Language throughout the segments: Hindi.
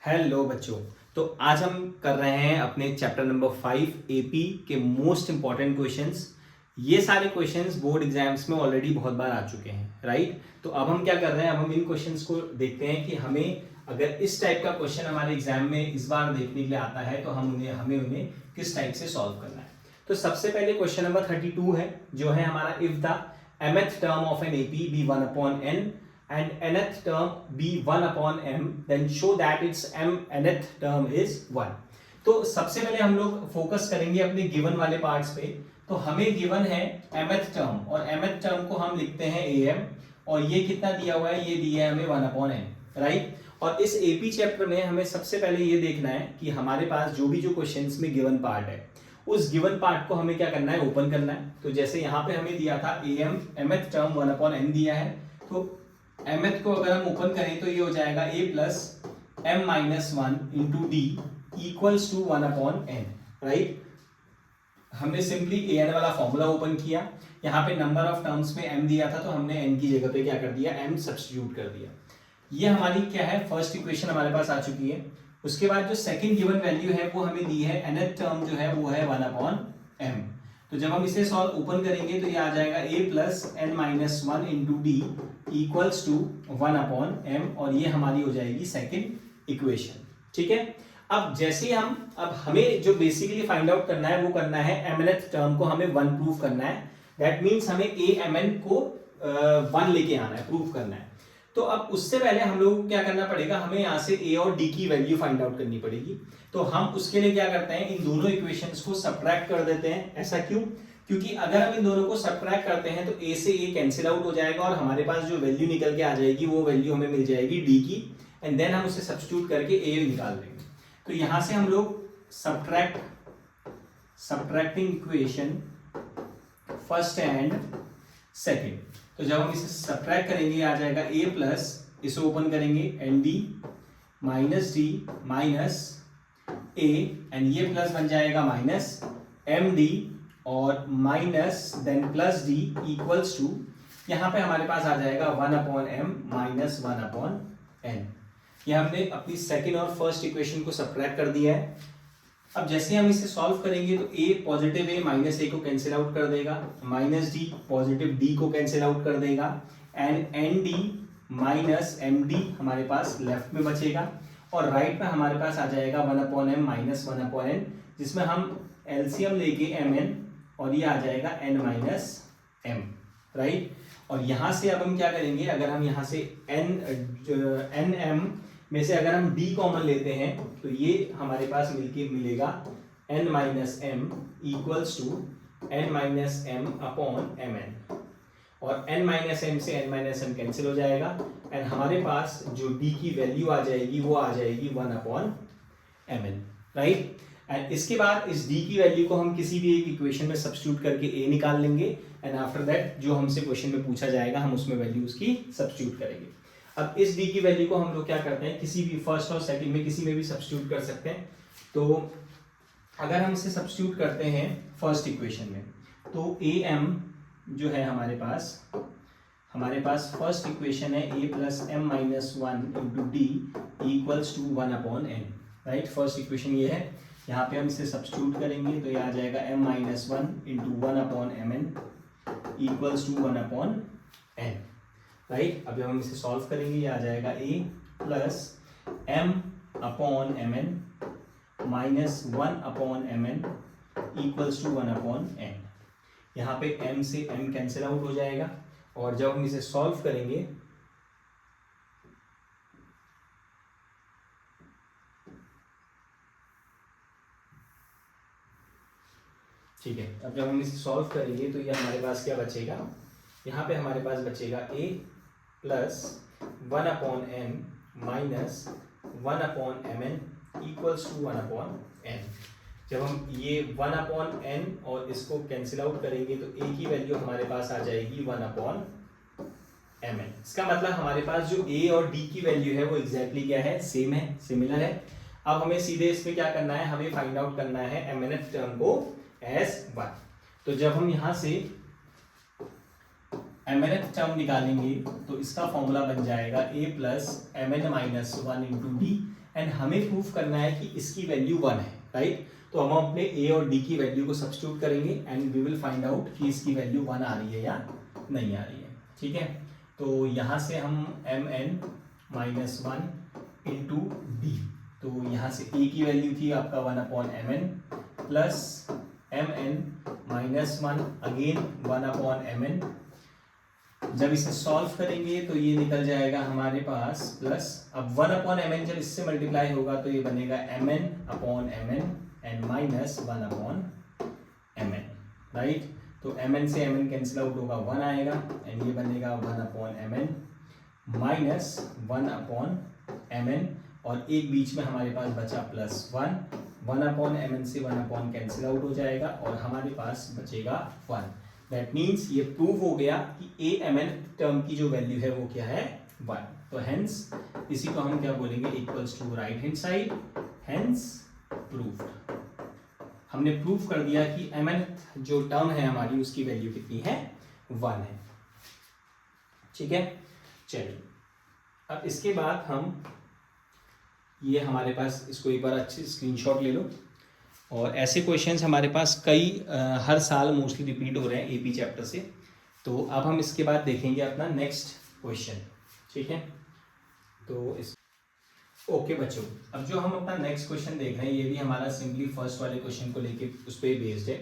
हेलो बच्चों। तो आज हम कर रहे हैं अपने चैप्टर नंबर 5 एपी के मोस्ट इंपॉर्टेंट क्वेश्चंस। ये सारे क्वेश्चंस बोर्ड एग्जाम्स में ऑलरेडी बहुत बार आ चुके हैं, राइट। तो अब हम क्या कर रहे हैं, अब हम इन क्वेश्चंस को देखते हैं कि हमें अगर इस टाइप का क्वेश्चन हमारे एग्जाम में इस बार देखने के लिए आता है तो हमें उन्हें किस टाइप से सॉल्व करना है। तो सबसे पहले क्वेश्चन नंबर 32 है, जो है हमारा if the mth term of an AP be 1 upon n and nth term be 1 upon m, then show that its nth term is 1। तो सबसे पहले हम लोग फोकस करेंगे अपने गिवन वाले पार्ट्स पे। तो हमें गिवन है mth टर्म, और mth टर्म को हम लिखते हैं am, और ये कितना दिया हुआ है, ये दिया है हमें 1 अपॉन n, राइट। और इस एपी चैप्टर में हमें सबसे पहले ये देखना है कि हमारे पास जो भी जो क्वेश्चंस में गिवन पार्ट है उस गिवन पार्ट को हमें क्या करना है, ओपन करना है। तो जैसे यहाँ पे हमें दिया था mth टर्म 1 अपॉन n दिया है, तो mth को अगर हम ओपन करें तो ये हो जाएगा a plus m minus 1 into d equals to 1 upon n, right. हमने सिंपली an वाला फॉर्मूला ओपन किया, यहाँ पे नंबर ऑफ टर्म्स में m दिया था तो हमने n की जगह पे क्या कर दिया, m सब्स्टिट्यूट कर दिया। ये हमारी क्या है, फर्स्ट इक्वेशन हमारे पास आ चुकी है। उसके बाद जो सेकंड गिवन वैल्यू है वो हमें दी है, nth टर्म जो है वो है 1 अपॉन m। तो जब हम इसे सॉल्व ओपन करेंगे तो ये आ जाएगा a plus n minus 1 into d equals to 1 upon m, और ये हमारी हो जाएगी सेकंड इक्वेशन, ठीक है। अब जैसे अब हमें जो बेसिकली फाइंड आउट करना है वो करना है mnth टर्म को हमें 1 प्रूव करना है। दैट मीन्स हमें a को 1 लेके आना है, प्रूव करना है। तो अब उससे पहले हम लोग को क्या करना पड़ेगा, हमें यहाँ से a और d की वैल्यू फाइंड आउट करनी पड़ेगी। तो हम उसके लिए क्या करते हैं, इन दोनों इक्वेशंस को सब्ट्रैक्ट कर देते हैं। ऐसा क्यों? क्योंकि अगर हम इन दोनों को सब्ट्रैक्ट करते हैं तो a से a कैंसिल आउट हो जाएगा और हमारे पास जो वैल्यू निकल के आ जाएगी वो वैल्यू हमें मिल जाएगी d की, एंड देन हम उसे सब्स्टिट्यूट करके a निकाल देंगे। तो यहाँ से हम लोग subtracting equation first and second, तो जब हम इसे सब्ट्रैक्ट करेंगे आ जाएगा a प्लस, इसे ओपन करेंगे n D minus d minus a, and ये प्लस बन जाएगा माइनस एम डी और minus then plus D equals to, यहाँ पे हमारे पास आ जाएगा 1 upon m minus 1 upon n. ये हमने अपनी सेकेंड और फर्स्ट इक्वेशन को सब्ट्रैक्ट कर दिया है। अब जैसे हम इसे सॉल्व करेंगे तो a positive a minus a को कैंसिल आउट कर देगा, माइनस d पॉजिटिव d को कैंसिल आउट कर देगा, and n D minus M d हमारे पास लेफ्ट में बचेगा, और राइट में हमारे पास आ जाएगा 1 upon m minus 1 upon n, जिसमें हम एलसीएम लेके एम एन, और ये आ जाएगा एन माइनस एम, राइट। और यहाँ से अब हम क्या करेंगे, अगर हम यहाँ से एन एम में से अगर हम d कॉमन लेते हैं तो ये हमारे पास मिलेगा n minus m equals to n minus m upon m n, और n माइनस एम से n माइनस एम कैंसिल हो जाएगा, एंड हमारे पास जो d की वैल्यू आ जाएगी वो आ जाएगी 1 upon m n, right. And इसके बाद इस d की वैल्यू को हम किसी भी एक इक्वेशन में सब्स्टिट्यूट करके a निकाल लेंगे, एंड आफ्टर दैट जो हमसे क्वेश्चन में पूछा जाएगा हम उसमें वैल्यू उसकी सब्स्टिट्यूट करेंगे। अब इस d की वैल्यू को हम लोग क्या करते हैं, किसी भी फर्स्ट और सेकंड में किसी में भी सब्स्टिट्यूट कर सकते हैं। तो अगर हम इसे सब्स्टिट्यूट करते हैं फर्स्ट इक्वेशन में तो am जो है हमारे पास फर्स्ट इक्वेशन है a plus m minus 1 into d equals to 1 upon n, right. First equation ये है, यहाँ पे हम इसे सब्स्टिट्यूट करेंगे तो ये आ जाएगा m minus 1 into 1 upon m n equals to 1 upon n, right. अब जब हम इसे सॉल्व करेंगे ये आ जाएगा a plus m upon m N minus 1 upon m n equals to 1 upon n. यहाँ पे m से m कैंसिल आउट हो जाएगा, और जब हम इसे सॉल्व करेंगे ठीक है, अब जब हम इसे सॉल्व करेंगे तो ये हमारे पास क्या बचेगा, यहाँ पे हमारे पास बचेगा a plus 1 upon m minus 1 upon m n equals to 1 upon n. जब हम ये 1 अपॉन एन और इसको कैंसिल आउट करेंगे तो a की वैल्यू हमारे पास आ जाएगी 1 अपॉन एम एन। इसका मतलब हमारे पास जो a और d की वैल्यू है वो एग्जैक्टली क्या है, सेम है, सिमिलर है। अब हमें सीधे इसमें क्या करना है, हमें फाइंड आउट करना है mnth टर्म को एज 1। तो जब हम यहाँ से एम एन टर्म निकालेंगे तो इसका फॉर्मूला बन जाएगा A plus M N minus one into D, and हमें प्रूफ करना है कि इसकी वैल्यू 1 है, राइट। तो हम अपने ए और डी की वैल्यू को सब्स्टिट्यूट करेंगे and we will find out कि इसकी वैल्यू 1 आ रही है या नहीं आ रही है, ठीक है। तो यहाँ से हम m N minus one into d, तो यहाँ से ए की वैल्यू थी आपका 1/mn plus M N minus one again 1/mn। जब इसे सॉल्व करेंगे तो ये निकल जाएगा हमारे पास प्लस, अब 1/mn जब इससे मल्टीप्लाई होगा तो ये बनेगा mn/mn and minus 1/mn, right. तो mn से mn कैंसिल आउट होगा, 1 आएगा एंड ये बनेगा 1/mn माइनस 1/mn, और एक बीच में हमारे पास बचा प्लस 1/mn से 1 कैंसिल आउट हो जाएगा और हमारे पास बचेगा 1। दैट मीन्स ये प्रूव हो गया कि ए एम एन टर्म की जो वैल्यू है वो क्या है 1। तो हेंस इसी को हम क्या बोलेंगे, equals to right hand side, hence proved. हमने प्रूव कर दिया कि एम एन जो टर्म है हमारी उसकी वैल्यू कितनी है, 1 है, ठीक है। चलिए अब इसके बाद हम ये हमारे पास इसको एक बार अच्छी स्क्रीनशॉट ले लो, और ऐसे क्वेश्चंस हमारे पास कई हर साल मोस्टली रिपीट हो रहे हैं एपी चैप्टर से। तो अब हम इसके बाद देखेंगे अपना नेक्स्ट क्वेश्चन, ठीक है। तो इस ओके बच्चों, अब जो हम अपना नेक्स्ट क्वेश्चन देख रहे हैं ये भी हमारा सिंपली फर्स्ट वाले क्वेश्चन को लेके उस पर बेस्ड है।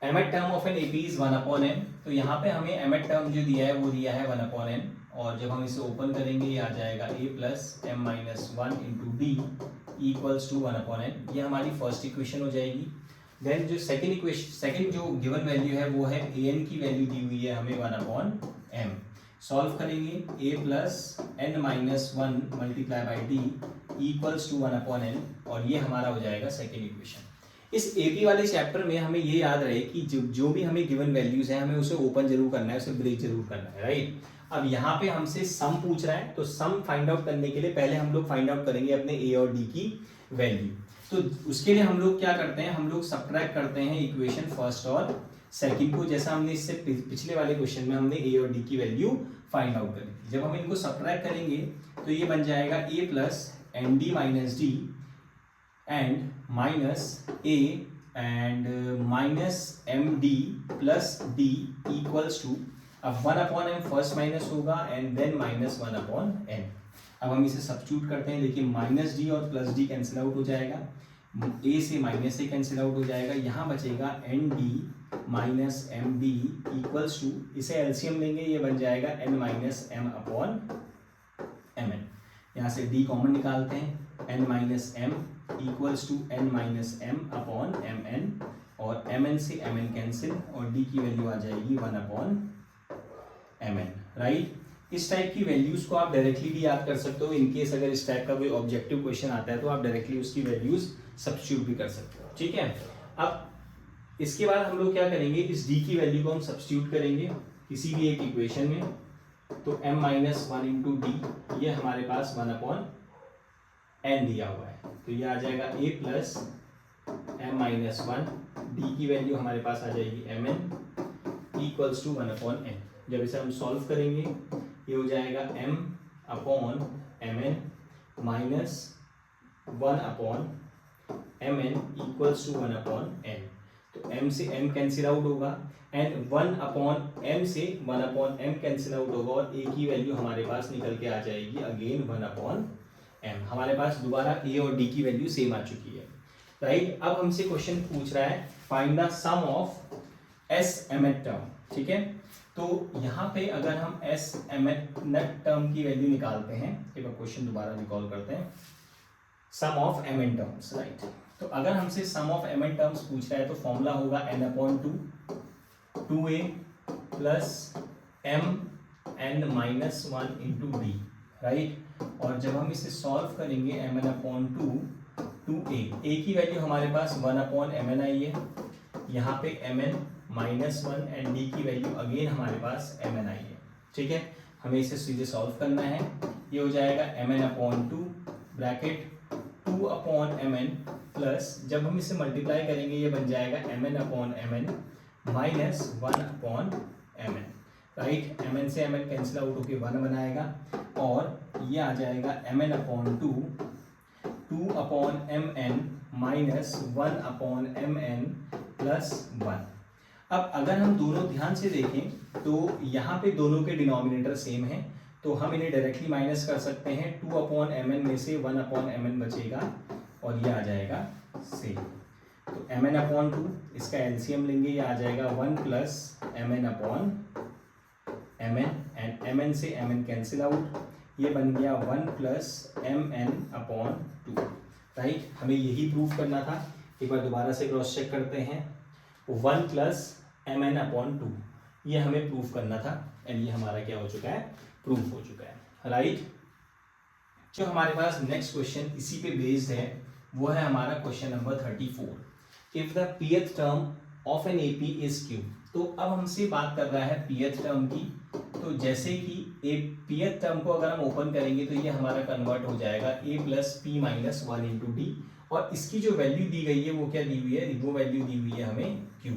Mth term of an AP is 1/n, तो यहाँ पे हमें एमएट टर्म जो दिया है वो दिया है 1/n, और जब हम इसे ओपन करेंगे ये आ जाएगा a plus m minus one into d equals to 1/n। ये हमारी फर्स्ट इक्वेशन हो जाएगी। देन जो सेकंड इक्वेशन, सेकंड जो गिवन वैल्यू है वो है an की वैल्यू दी हुई है हमें 1/m। सॉल्व करेंगे a plus n minus one multiply by d equals to 1/n, और ये हमारा हो जाएगा सेकंड इक्वेशन। इस एपी वाले चैप्टर में हमें ये याद रहे कि जो भी हमें गिवन वैल्यूज है हमें उसे ओपन जरूर करना है, उसे ब्रेक जरूर करना है, राइट। अब यहाँ पे हमसे सम पूछ रहा है, तो सम फाइंड आउट करने के लिए पहले हम लोग फाइंड आउट करेंगे अपने ए और डी की वैल्यू। तो उसके लिए हम लोग क्या करते हैं, हम लोग सब्ट्रैक्ट करते हैं इक्वेशन फर्स्ट और सेकंड को, जैसा हमने इससे पिछले वाले क्वेश्चन में हमने ए और डी की वैल्यू फाइंड आउट करी थी। जब हम इनको सब्ट्रैक्ट करेंगे तो ये बन जाएगा A plus N D minus D and minus A and minus M D plus D equals to, अब 1/m फर्स्ट माइनस होगा एंड देन माइनस 1/n। अब हम इसे सब्स्टिट्यूट करते हैं, देखिए माइनस डी और प्लस डी कैंसिल आउट हो जाएगा, ए से माइनस ए कैंसिल आउट हो जाएगा, यहाँ बचेगा n D minus M d equals to, इसे एलसीएम लेंगे ये बन जाएगा n minus m upon m n. यहाँ से d कॉमन निकालते हैं, n minus m equals to n minus m upon m n, और एम एन से एम एन कैंसिल और d की वैल्यू आ जाएगी 1/mn, राइट। इस टाइप की वैल्यूज को आप डायरेक्टली भी याद कर सकते हो। इनकेस अगर इस टाइप का कोई ऑब्जेक्टिव क्वेश्चन आता है तो आप डायरेक्टली उसकी वैल्यूज सब्स्टिट्यूट भी कर सकते हो, ठीक है। अब इसके बाद हम लोग क्या करेंगे, इस d की वैल्यू को हम सब्स्टिट्यूट करेंगे किसी भी एक इक्वेशन में, तो m minus one into D, ये हमारे पास 1/n दिया हुआ है, तो ये आ जाएगा a plus m minus one, D की वैल्यू हमारे पास आ जाएगी mn इक्वल्स टू 1/n। जब इसे हम सॉल्व करेंगे ये हो जाएगा m/mn minus 1/mn equals to 1/n। तो m से m कैंसिल आउट होगा एंड 1/m से 1/m कैंसिल आउट होगा, और a की वैल्यू हमारे पास निकल के आ जाएगी अगेन 1/m। हमारे पास दोबारा a और d की वैल्यू सेम आ चुकी है, राइट। अब हमसे क्वेश्चन पूछ रहा है find the sum of s mth term, ठीक है। तो यहाँ पे अगर हम एस mth टर्म की वैल्यू निकालते हैं, एक बार क्वेश्चन दोबारा रिकॉल करते हैं, sum of mn terms, right. तो अगर हमसे सम ऑफ mn टर्म्स पूछ रहा है तो फॉर्मूला होगा n/2 2a plus mn minus one into D, right. और जब हम इसे सॉल्व करेंगे mn/2 2a, a की वैल्यू हमारे पास 1/mn आई है, यहाँ पे mn minus one and D की वैल्यू अगेन हमारे पास mn आई है, ठीक है। हमें इसे सीधे सॉल्व करना है, ये हो जाएगा mn/2 ब्रैकेट 2/mn प्लस, जब हम इसे मल्टीप्लाई करेंगे ये बन जाएगा mn/mn minus 1/mn, right. mn से mn कैंसिल आउट होके 1 बनाएगा और ये आ जाएगा mn upon 2 upon mn minus 1 upon mn plus 1। अब अगर हम दोनों ध्यान से देखें तो यहाँ पे दोनों के डिनोमिनेटर सेम है, तो हम इन्हें डायरेक्टली माइनस कर सकते हैं। 2 अपॉन mn में से 1 अपॉन mn बचेगा और ये आ जाएगा सेम। तो mn अपॉन 2 इसका एलसीएम लेंगे, ये आ जाएगा 1 plus mn upon mn and mn से mn कैंसिल आउट, ये बन गया 1 प्लस mn अपॉन 2, राइट। हमें यही प्रूफ करना था। एक बार दोबारा से क्रॉस चेक करते हैं। 1 प्लस mn अपॉन 2 ये हमें प्रूफ करना था एंड ये हमारा क्या हो चुका है, प्रूफ हो चुका है, राइट। जो हमारे पास नेक्स्ट क्वेश्चन इसी पे बेस्ड है वो है हमारा question number 34। If the pth term of an AP is q। तो अब हमसे बात कर रहा है pth टर्म की। तो जैसे कि एक pth टर्म को अगर हम ओपन करेंगे तो ये हमारा कन्वर्ट हो जाएगा a plus p minus 1 into D, और इसकी जो वैल्यू दी गई है वो क्या दी हुई है, वो वैल्यू दी हुई है हमें q।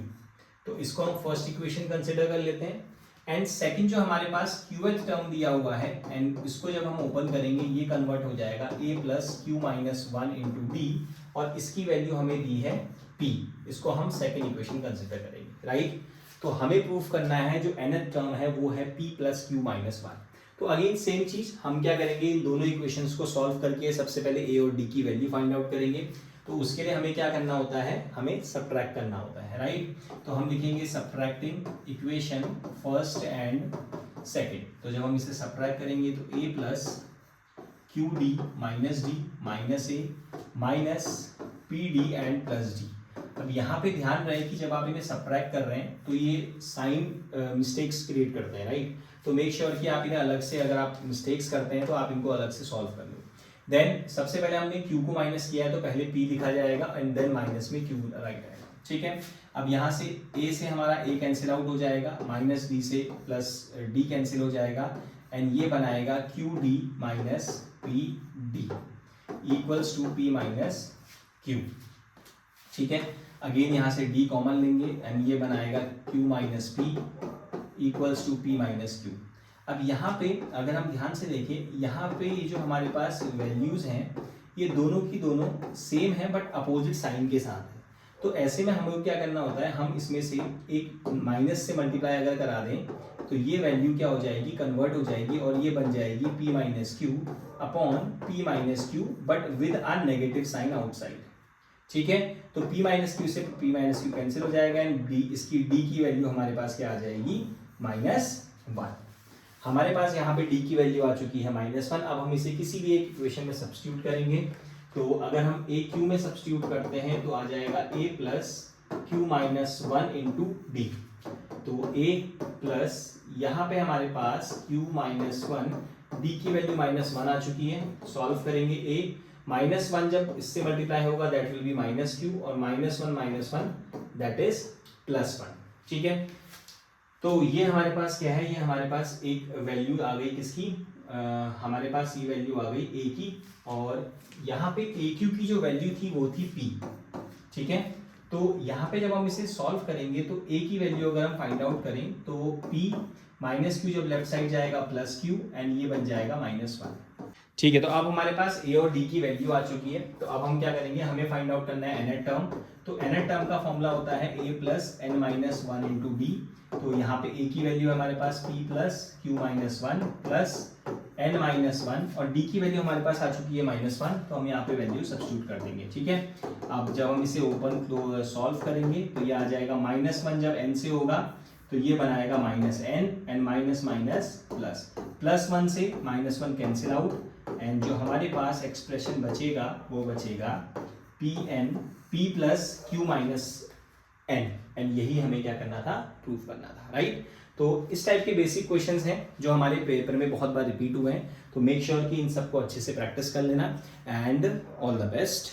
तो इसको हम फर्स्ट इक्वेशन कंसिडर कर लेते हैं। एंड सेकंड जो हमारे पास qth टर्म दिया हुआ है एंड इसको जब हम ओपन करेंगे ये कन्वर्ट हो जाएगा a plus q minus 1 into D, और इसकी वैल्यू हमें दी है p। इसको हम सेकंड इक्वेशन कंसिडर करेंगे, राइट। तो हमें प्रूफ करना है जो nth टर्म है वो है p प्लस q माइनस 1। तो अगेन सेम चीज हम क्या करेंगे, इन दोनों इक्वेशंस को सॉल्व करके सबसे पहले a और d की वैल्यू फाइंड आउट करेंगे। तो उसके लिए हमें क्या करना होता है, हमें सब्ट्रैक्ट करना होता है, राइट। तो हम लिखेंगे subtracting equation first and second. तो जब हम इसे सब्ट्रैक्ट करेंगे तो a plus Q D minus A minus P D and plus D. अब यहाँ पे ध्यान रहे कि जब आप इन्हें सब्ट्रैक्ट कर रहे हैं तो ये साइन मिस्टेक्स क्रिएट करते हैं, राइट। तो मेक श्योर कि आप इन्हें अलग से, अगर आप मिस्टेक्स करते हैं तो आप इनको अलग से सॉल्व कर लो। देन सबसे पहले हमने q को माइनस किया है तो पहले p लिखा जाएगा एंड देन माइनस में q राइट आएगा, ठीक है। अब यहाँ से a से हमारा a कैंसिल आउट हो जाएगा, माइनस d से प्लस d कैंसिल हो जाएगा एंड ये बनाएगा qd minus pd equals to p minus q, ठीक है। अगेन यहाँ से d कॉमन लेंगे एंड ये बनाएगा q minus p equals to p minus q। अब यहाँ पे अगर हम ध्यान से देखें, यहाँ पे ये जो हमारे पास वैल्यूज हैं ये दोनों की दोनों सेम है बट अपोजिट साइन के साथ है। तो ऐसे में हमें क्या करना होता है, हम इसमें से एक माइनस से मल्टीप्लाई अगर करा दें तो ये वैल्यू क्या हो जाएगी, कन्वर्ट हो जाएगी और ये बन जाएगी p minus q upon p minus q but with a negative sign outside, ठीक है। तो p माइनस क्यू से p माइनस क्यू कैंसिल हो जाएगा एंड d, इसकी d की वैल्यू हमारे पास क्या आ जाएगी, -1। हमारे पास यहाँ पे d की वैल्यू आ चुकी है -1। अब हम इसे किसी भी एक इक्वेशन में सब्स्टिट्यूट करेंगे। तो अगर हम a q में सब्स्टिट्यूट करते हैं तो आ जाएगा a plus Q minus 1 into d. तो a प्लस यहाँ पे हमारे पास q माइनस 1, d की वैल्यू -1 आ चुकी है। सॉल्व करेंगे a -1 जब इससे मल्टीप्लाई होगा that will be minus Q और -1 दैट इज +1, ठीक है। तो ये हमारे पास क्या है, ये हमारे पास एक वैल्यू आ गई किसकी, हमारे पास ये वैल्यू आ गई a की, और यहाँ पे aq की जो वैल्यू थी वो थी p, ठीक है। तो यहाँ पे जब हम इसे सॉल्व करेंगे तो a की वैल्यू अगर हम फाइंड आउट करें तो p माइनस क्यू जब लेफ्ट साइड जाएगा प्लस क्यू एंड ये बन जाएगा -1, ठीक है। तो अब हमारे पास a और d की वैल्यू आ चुकी है। तो अब हम क्या करेंगे, हमें फाइंड आउट करना है nth टर्म। तो nth टर्म का फॉर्मूला होता है a plus n minus 1 into d. तो यहाँ पे a की वैल्यू है हमारे पास p plus Q minus 1 plus n minus 1 और d की वैल्यू हमारे पास आ चुकी है -1। तो हम यहाँ पे वैल्यू सब्स्टिट्यूट कर देंगे, ठीक है। अब जब हम इसे ओपन सॉल्व करेंगे तो ये आ जाएगा -1 जब n से होगा तो ये बनाएगा -n and minus minus plus 1 से -1 कैंसिल आउट एंड जो हमारे पास एक्सप्रेशन बचेगा वो बचेगा p plus Q minus n and यही हमें क्या करना था, प्रूफ करना था, राइट। तो इस टाइप के बेसिक क्वेश्चंस हैं जो हमारे पेपर में बहुत बार रिपीट हुए हैं। तो मेक श्योर कि इन सबको अच्छे से प्रैक्टिस कर लेना एंड ऑल द बेस्ट।